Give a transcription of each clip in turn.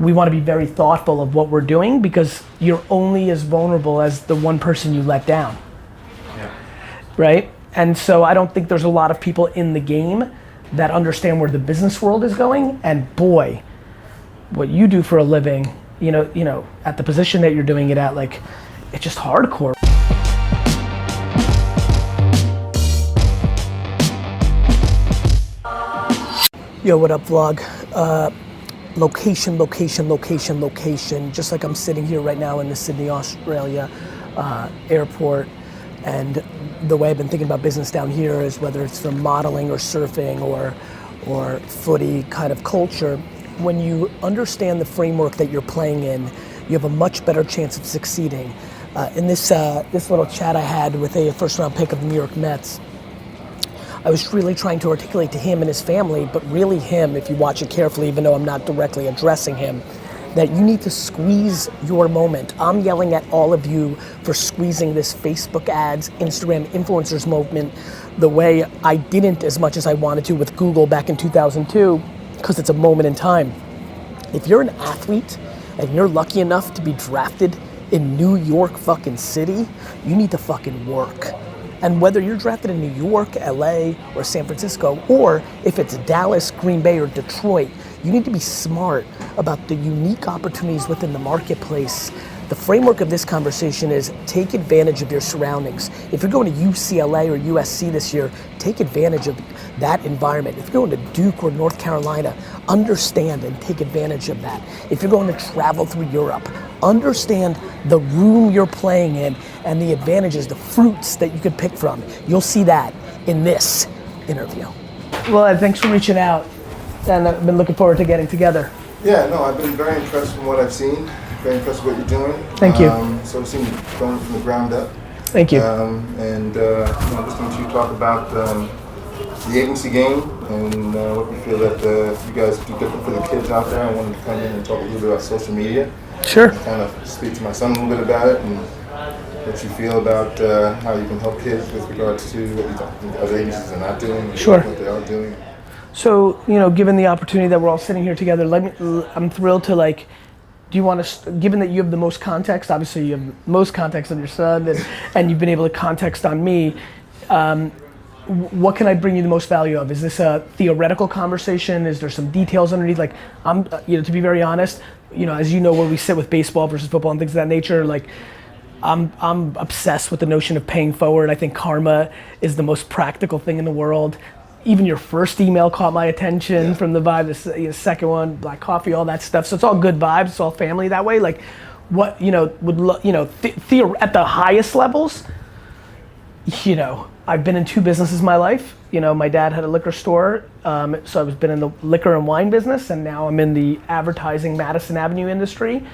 we want to be very thoughtful of what we're doing because you're only as vulnerable as the one person you let down. Yeah. Right? And so I don't think there's a lot of people in the game that understand where the business world is going. And boy, what you do for a living, you know, at the position that you're doing it at, like, it's just hardcore. Yo, what up, vlog? Location, just like I'm sitting here right now in the Sydney, Australia airport. And the way I've been thinking about business down here is whether it's from modeling or surfing or footy kind of culture, when you understand the framework that you're playing in, you have a much better chance of succeeding. In this little chat I had with a first round pick of the New York Mets, I was really trying to articulate to him and his family, but really him, if you watch it carefully, even though I'm not directly addressing him, that you need to squeeze your moment. I'm yelling at all of you for squeezing this Facebook ads, Instagram influencers moment the way I didn't as much as I wanted to with Google back in 2002, because it's a moment in time. If you're an athlete and you're lucky enough to be drafted in New York fucking City, you need to fucking work. And whether you're drafted in New York, LA, or San Francisco, or if it's Dallas, Green Bay, or Detroit, you need to be smart about the unique opportunities within the marketplace. The framework of this conversation is take advantage of your surroundings. If you're going to UCLA or USC this year, take advantage of that environment. If you're going to Duke or North Carolina, understand and take advantage of that. If you're going to travel through Europe, understand the room you're playing in and the advantages, the fruits that you could pick from. You'll see that in this interview. Well, thanks for reaching out, and I've been looking forward to getting together. Yeah, no, I've been very impressed from what I've seen. Very impressed with what you're doing. Thank you. So I've seen you going from the ground up. Thank you. And listening to you talk about the agency game and what you feel that you guys do different for the kids out there. I wanted to come in and talk a little bit about social media. Sure. Kind of speak to my son a little bit about it and what you feel about how you can help kids with regards to what you think other agencies are not doing and Sure. what they are doing. So, given the opportunity that we're all sitting here together, I'm thrilled to do you want to, given that you have the most context, obviously you have most context on your son and you've been able to context on me, what can I bring you the most value of? Is this a theoretical conversation? Is there some details underneath? I'm, to be very honest, as you know, where we sit with baseball versus football and things of that nature, I'm obsessed with the notion of paying forward. I think karma is the most practical thing in the world. Even your first email caught my attention from the vibe, the second one, black coffee, all that stuff. So it's all good vibes, it's all family that way. What, at the highest levels, I've been in two businesses in my life. My dad had a liquor store, so I've been in the liquor and wine business, and now I'm in the advertising Madison Avenue industry.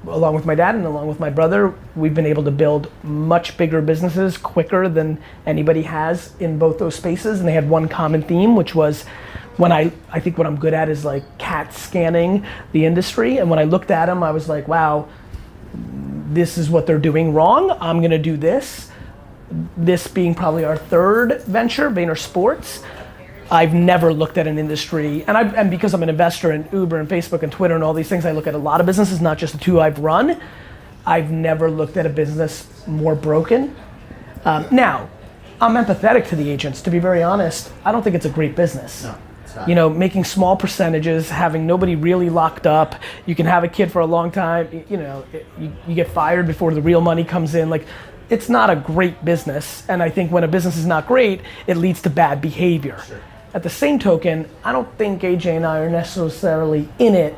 Along with my dad and along with my brother, we've been able to build much bigger businesses quicker than anybody has in both those spaces. And they had one common theme, which was I think what I'm good at is CAT scanning the industry. And when I looked at them, I was like, wow, this is what they're doing wrong. I'm gonna do this. This being probably our third venture, VaynerSports. I've never looked at an industry, and because I'm an investor in Uber and Facebook and Twitter and all these things, I look at a lot of businesses, not just the two I've run. I've never looked at a business more broken. Now, I'm empathetic to the agents, to be very honest. I don't think it's a great business. No, it's not. Making small percentages, having nobody really locked up. You can have a kid for a long time, you get fired before the real money comes in. It's not a great business, and I think when a business is not great, it leads to bad behavior. Sure. At the same token, I don't think AJ and I are necessarily in it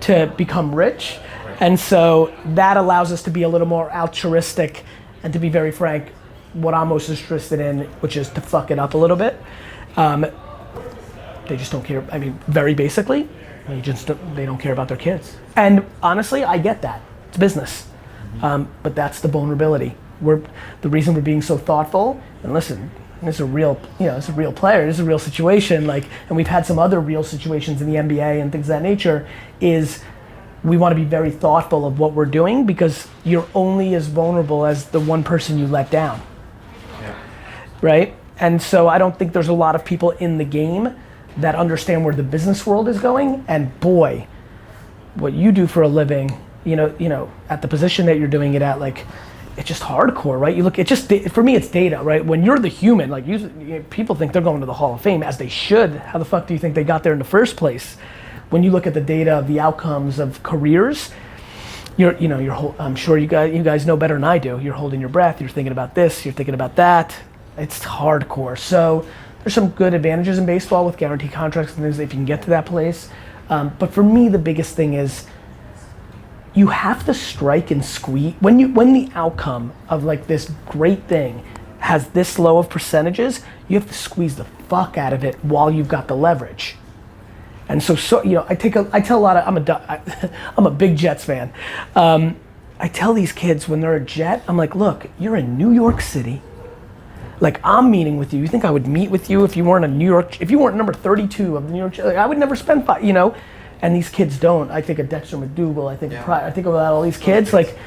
to become rich. And so that allows us to be a little more altruistic and, to be very frank, what I'm most interested in, which is to fuck it up a little bit. They just don't care. Very basically, they don't care about their kids. And honestly, I get that. It's business. But that's the vulnerability. The reason we're being so thoughtful, and listen, it's a real player, it's a real situation, and we've had some other real situations in the NBA and things of that nature, is we want to be very thoughtful of what we're doing because you're only as vulnerable as the one person you let down. Yeah. Right? And so I don't think there's a lot of people in the game that understand where the business world is going. And boy, what you do for a living, you know, at the position that you're doing it at, like, it's just hardcore, right? You look, it's just, for me, it's data, right? When you're the human, like people think they're going to the Hall of Fame, as they should. How the fuck do you think they got there in the first place? When you look at the data of the outcomes of careers, I'm sure you guys know better than I do. You're holding your breath, you're thinking about this, you're thinking about that. It's hardcore. So there's some good advantages in baseball with guaranteed contracts and things if you can get to that place. But for me, the biggest thing is you have to strike and squeeze. When the outcome of like this great thing has this low of percentages, you have to squeeze the fuck out of it while you've got the leverage. And so you know, I tell a lot of, I'm a big Jets fan. I tell these kids when they're a Jet, I'm like, look, you're in New York City. Like, I'm meeting with you. You think I would meet with you if you weren't if you weren't number 32 of the New York Jets? Like, I would never spend five, you know? And these kids don't. I think of Dexter McDougal. I think about all these kids. Like,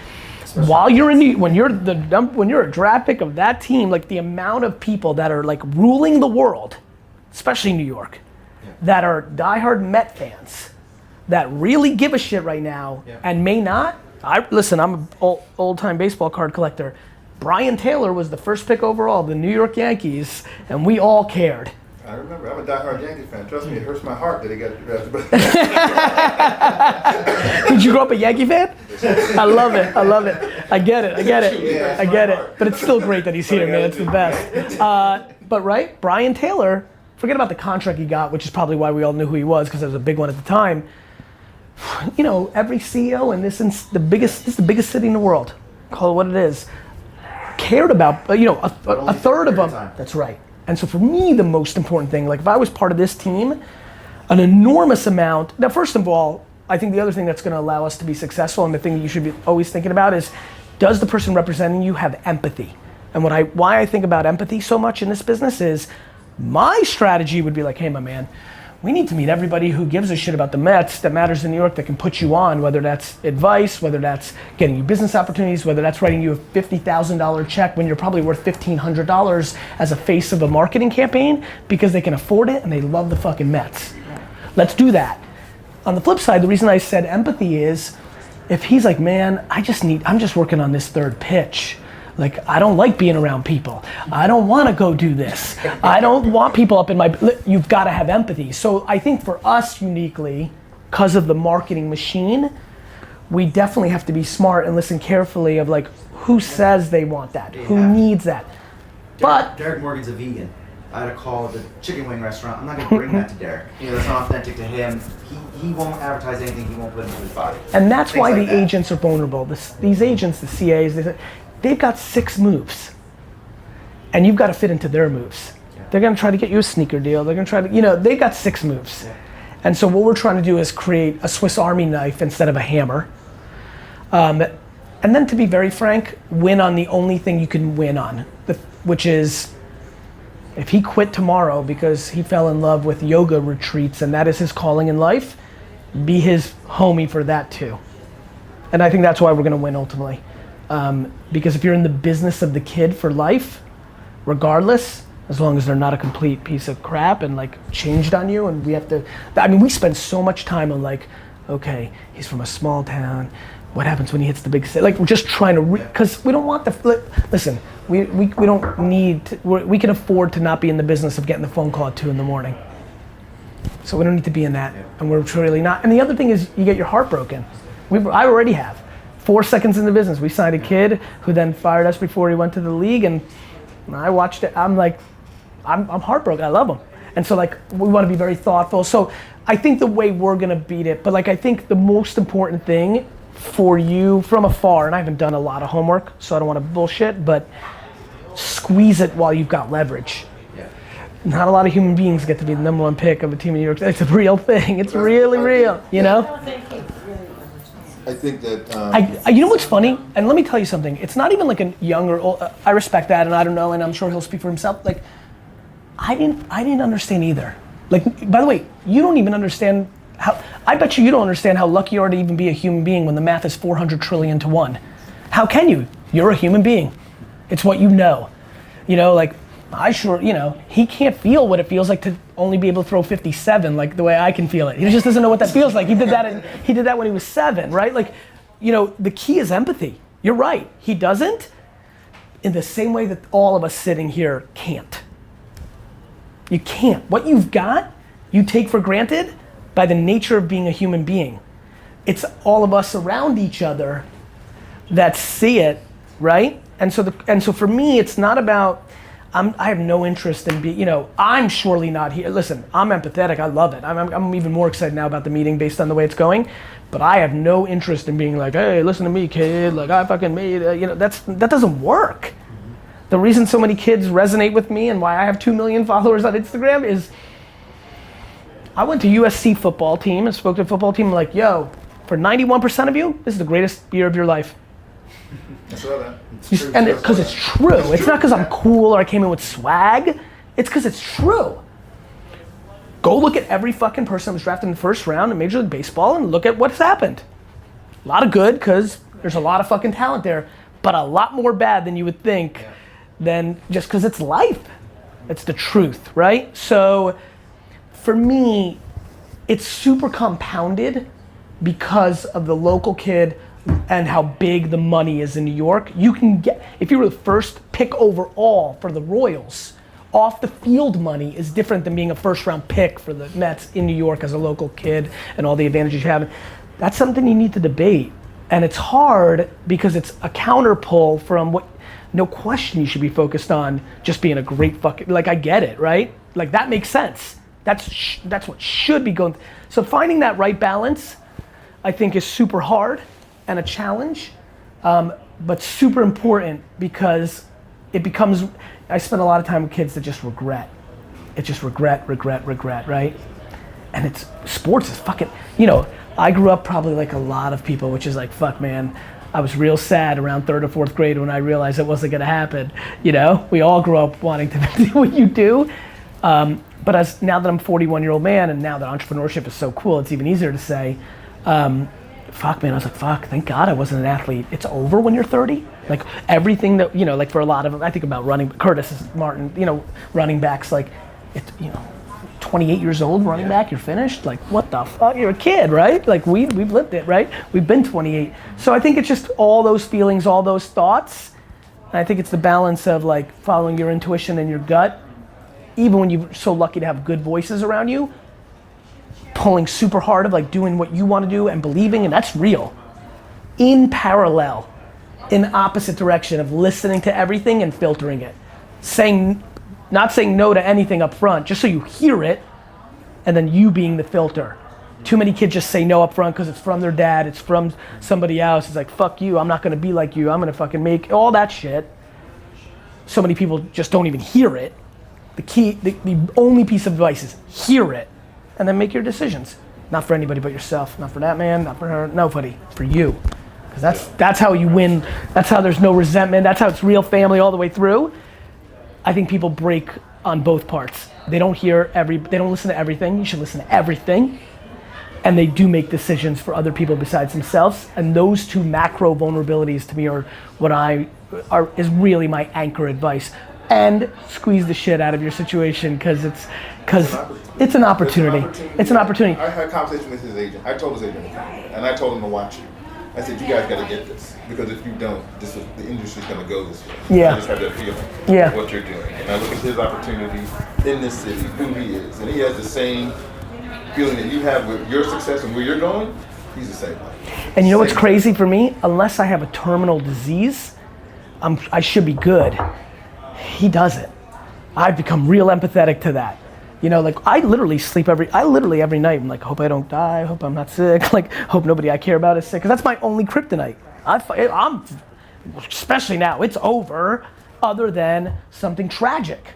while you're when you're a draft pick of that team, like the amount of people that are like ruling the world, especially New York, that are diehard Met fans, that really give a shit right now and may not. Listen, I'm an old-time baseball card collector. Brian Taylor was the first pick overall of the New York Yankees, and we all cared. I remember. I'm a diehard Yankees fan. Trust me, it hurts my heart that he got drafted. Did you grow up a Yankee fan? I love it. I get it. But it's still great that he's here, man. It's the best. But right, Brian Taylor, forget about the contract he got, which is probably why we all knew who he was, because it was a big one at the time. You know, every CEO in this is the biggest city in the world, call it what it is, cared about, you know, a third of them. That's right. And so for me, the most important thing, like if I was part of this team, an enormous amount. Now, first of all, I think the other thing that's going to allow us to be successful, and the thing that you should be always thinking about, is does the person representing you have empathy? And why I think about empathy so much in this business is my strategy would be like, hey, my man, we need to meet everybody who gives a shit about the Mets that matters in New York, that can put you on, whether that's advice, whether that's getting you business opportunities, whether that's writing you a $50,000 check when you're probably worth $1,500 as a face of a marketing campaign because they can afford it and they love the fucking Mets. Let's do that. On the flip side, the reason I said empathy is if he's like, man, I'm just working on this third pitch. Like, I don't like being around people. I don't want to go do this. I don't want people up in my, you've got to have empathy. So I think for us uniquely, because of the marketing machine, we definitely have to be smart and listen carefully of like, who says they want that? Who needs that? But Derek Morgan's a vegan. I had a call at the chicken wing restaurant. I'm not going to bring that to Derek. You know, that's not authentic to him. He won't advertise anything he won't put into his body. And that's why the agents are vulnerable. These agents, the CAs, they've got 6 moves, and you've got to fit into their moves. They're going to try to get you a sneaker deal. They're going to try to, you know, they've got 6 moves. And so what we're trying to do is create a Swiss Army knife instead of a hammer. And then, to be very frank, win on the only thing you can win on, which is if he quit tomorrow because he fell in love with yoga retreats and that is his calling in life, be his homie for that too. And I think that's why we're going to win ultimately. Because if you're in the business of the kid for life, regardless, as long as they're not a complete piece of crap and like changed on you, and we spend so much time on like, okay, he's from a small town, what happens when he hits the big city? Like, we're just trying to, because we don't want listen, we don't need, we can afford to not be in the business of getting the phone call at 2 a.m. So we don't need to be in that, and we're really not. And the other thing is you get your heart broken. I already have. 4 seconds in the business, we signed a kid who then fired us before he went to the league, and I watched it. I'm like, I'm heartbroken. I love him, and so like we want to be very thoughtful. So I think the way we're gonna beat it, but like I think the most important thing for you from afar, and I haven't done a lot of homework, so I don't want to bullshit, but squeeze it while you've got leverage. Not a lot of human beings get to be the number 1 pick of a team in New York. It's a real thing. It's really real. You know. I think that. You know what's funny? And let me tell you something. It's not even like a young or old. I respect that, and I don't know, and I'm sure he'll speak for himself. Like, I didn't understand either. Like, by the way, you don't even understand how. I bet you don't understand how lucky you are to even be a human being when the math is 400 trillion to 1. How can you? You're a human being. It's what you know. You know, like, you know, he can't feel what it feels like to only be able to throw 57 like the way I can feel it. He just doesn't know what that feels like. He did that when he was 7, right? Like, you know, the key is empathy. You're right. He doesn't in the same way that all of us sitting here can't. You can't. What you've got, you take for granted by the nature of being a human being. It's all of us around each other that see it, right? And so for me, it's not about, I have no interest in being, you know, I'm surely not here. Listen, I'm empathetic, I love it. I'm even more excited now about the meeting based on the way it's going, but I have no interest in being like, hey, listen to me, kid, like I fucking made it, you know, that doesn't work. The reason so many kids resonate with me and why I have 2 million followers on Instagram is I went to USC football team and spoke to a football team like, yo, for 91% of you, this is the greatest year of your life. I saw that. And because it's true. It's not because I'm cool or I came in with swag. It's because it's true. Go look at every fucking person that was drafted in the first round in Major League Baseball and look at what's happened. A lot of good because there's a lot of fucking talent there, but a lot more bad than you would think than just because it's life. It's the truth, right? So for me, it's super compounded because of the local kid and how big the money is in New York. You can get, if you were the first pick overall for the Royals, off the field money is different than being a first round pick for the Mets in New York as a local kid and all the advantages you have. That's something you need to debate. And it's hard because it's a counter pull from what, no question you should be focused on just being a great fucking, like I get it, right? Like that makes sense. That's what should be going. So finding that right balance, I think is super hard and a challenge, but super important because it becomes, I spend a lot of time with kids that just regret. It's just regret, right? And it's, sports is fucking, you know, I grew up probably like a lot of people, which is like, fuck man, I was real sad around 3rd or 4th grade when I realized it wasn't gonna happen. You know, we all grew up wanting to do what you do. But as now that I'm a 41-year-old man and now that entrepreneurship is so cool, it's even easier to say, fuck man, I was like, fuck, thank God I wasn't an athlete. It's over when you're 30. Like everything that, you know, like for a lot of, I think about running, Curtis Martin, you know, running backs, like, it's, you know, 28 years old running back, you're finished? Like, what the fuck? You're a kid, right? Like we've lived it, right? We've been 28. So I think it's just all those feelings, all those thoughts. And I think it's the balance of like following your intuition and your gut, even when you're so lucky to have good voices around you, pulling super hard of like doing what you want to do and believing, and that's real. In parallel, in opposite direction of listening to everything and filtering it. Not saying no to anything up front, just so you hear it, and then you being the filter. Too many kids just say no up front because it's from their dad, it's from somebody else. It's like, fuck you, I'm not gonna be like you, I'm gonna fucking make all that shit. So many people just don't even hear it. The only piece of advice is hear it, and then make your decisions. Not for anybody but yourself, not for that man, not for her, nobody, for you. Because that's how you win, that's how there's no resentment, that's how it's real family all the way through. I think people break on both parts. They don't listen to everything. You should listen to everything. And they do make decisions for other people besides themselves. And those two macro vulnerabilities to me are what is really my anchor advice. And squeeze the shit out of your situation because it's an opportunity. It's an opportunity. I had a conversation with his agent. I told his agent, and I told him to watch you. I said, you guys got to get this, because if you don't, the industry's going to go this way. Yeah. I just have that feeling of what you're doing. And I look at his opportunity in this city, who he is, and he has the same feeling that you have with your success and where you're going. He's the same way. And you know what's crazy for me? Unless I have a terminal disease, I should be good. He doesn't. I've become real empathetic to that. You know, like I literally every night, I'm like, hope I don't die, hope I'm not sick, like hope nobody I care about is sick, because that's my only kryptonite. I'm, especially now, it's over, other than something tragic,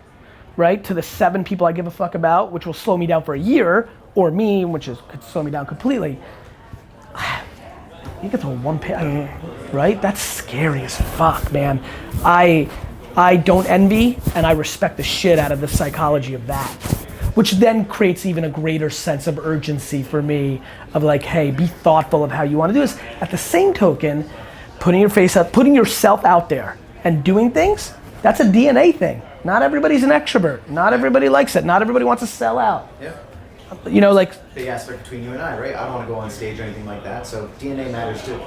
right? To the 7 people I give a fuck about, which will slow me down for a year, or me, could slow me down completely. You get to one pay, right? That's scary as fuck, man. I don't envy, and I respect the shit out of the psychology of that. Which then creates even a greater sense of urgency for me of like, hey, be thoughtful of how you want to do this. At the same token, putting your face up, putting yourself out there and doing things, that's a DNA thing. Not everybody's an extrovert. Not everybody likes it. Not everybody wants to sell out. Yeah. You know, like, Big aspect between you and I, right? I don't want to go on stage or anything like that, so DNA matters too.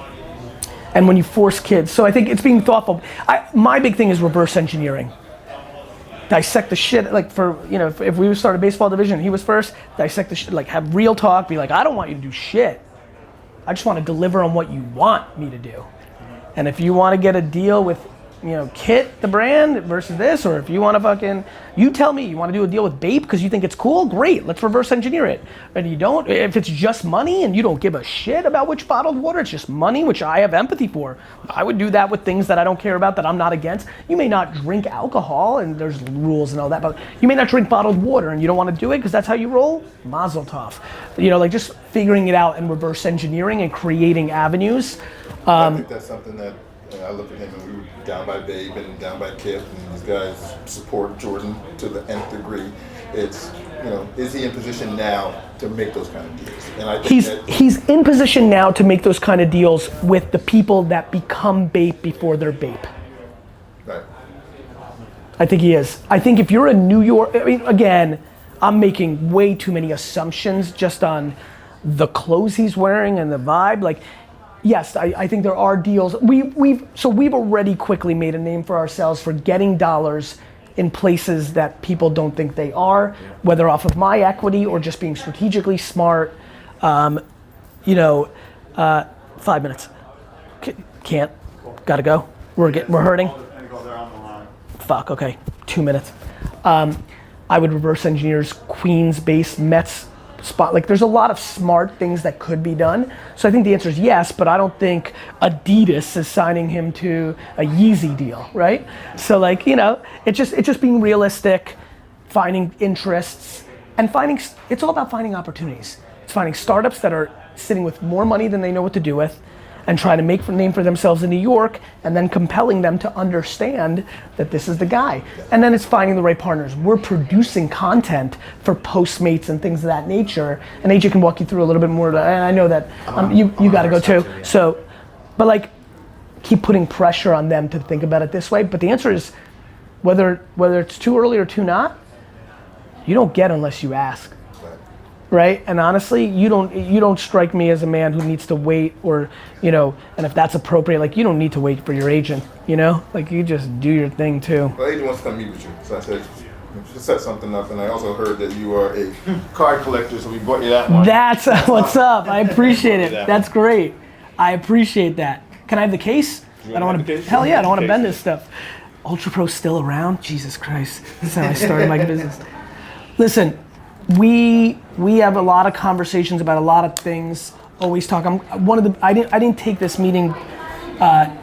and when you force kids, so I think it's being thoughtful. My big thing is reverse engineering. Dissect the shit, like for, you know, if we start a baseball division, he was first, dissect the shit, like have real talk, be like, I don't want you to do shit. I just want to deliver on what you want me to do. And if you want to get a deal with, you know, Kit, the brand, versus this, or if you want to fucking, you tell me you want to do a deal with Bape because you think it's cool, great, let's reverse engineer it. And you don't, if it's just money and you don't give a shit about which bottled water, it's just money, which I have empathy for. I would do that with things that I don't care about, that I'm not against. You may not drink alcohol, and there's rules and all that, but you may not drink bottled water and you don't want to do it because that's how you roll, mazel tov. You know, like just figuring it out and reverse engineering and creating avenues. I think that's something that I look at him and we were down by Babe and down by Kip, and these guys support Jordan to the nth degree. It's, you know, is he in position now to make those kind of deals? And I think he's in position now to make those kind of deals with the people that become Bape before they're Bape. right. I think he is. I think if you're a New York, I mean, again, I'm making way too many assumptions just on the clothes he's wearing and the vibe. Like, yes, I think there are deals. We've already quickly made a name for ourselves for getting dollars in places that people don't think they are, whether off of my equity or just being strategically smart. You know, 5 minutes. Can't. Gotta go. We're hurting. Fuck. Okay. 2 minutes. I would reverse engineers Queens-based Mets spot. Like, there's a lot of smart things that could be done. So I think the answer is yes, but I don't think Adidas is signing him to a Yeezy deal, right? So, like, you know, it's just being realistic, finding interests, and it's all about finding opportunities. It's finding startups that are sitting with more money than they know what to do with, and trying to make a name for themselves in New York, and then compelling them to understand that this is the guy. And then it's finding the right partners. We're producing content for Postmates and things of that nature, and AJ can walk you through a little bit more. And I know that you gotta go too. So, but like, keep putting pressure on them to think about it this way. But the answer is, whether it's too early or too not, you don't get unless you ask. Right? And honestly, you don't strike me as a man who needs to wait, or, you know, and if that's appropriate, like, you don't need to wait for your agent, you know? Like, you just do your thing too. Well, agent wants to come meet with you, so I said, just set something up, and I also heard that you are a card collector, so we brought you that one. That's what's up. I appreciate it. That's great. I appreciate that. Can I have the case? I don't want to, hell yeah, I don't want to bend this stuff. Ultra Pro's still around? Jesus Christ. This is how I started my business. Listen, we have a lot of conversations about a lot of things. Always talk. I didn't take this meeting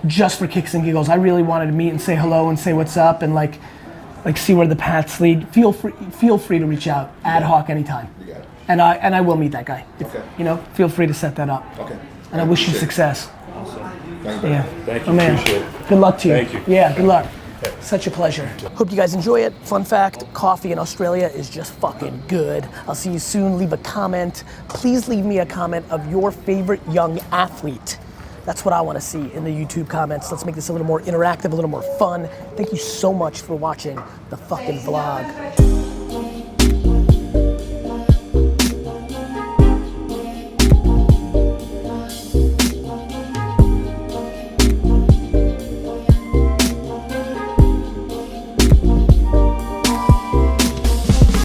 just for kicks and giggles. I really wanted to meet and say hello and say what's up and like see where the paths lead. Feel free to reach out ad hoc anytime. You got it. And I will meet that guy. Okay. You know, feel free to set that up. Okay. And I wish you success. Thank you. Yeah. Thank you, Oh, man. appreciate it. Good luck to you. Thank you. Yeah, good luck. Such a pleasure. Hope you guys enjoy it. Fun fact, coffee in Australia is just fucking good. I'll see you soon. Leave a comment. Please leave me a comment of your favorite young athlete. That's what I want to see in the YouTube comments. Let's make this a little more interactive, a little more fun. Thank you so much for watching the fucking vlog.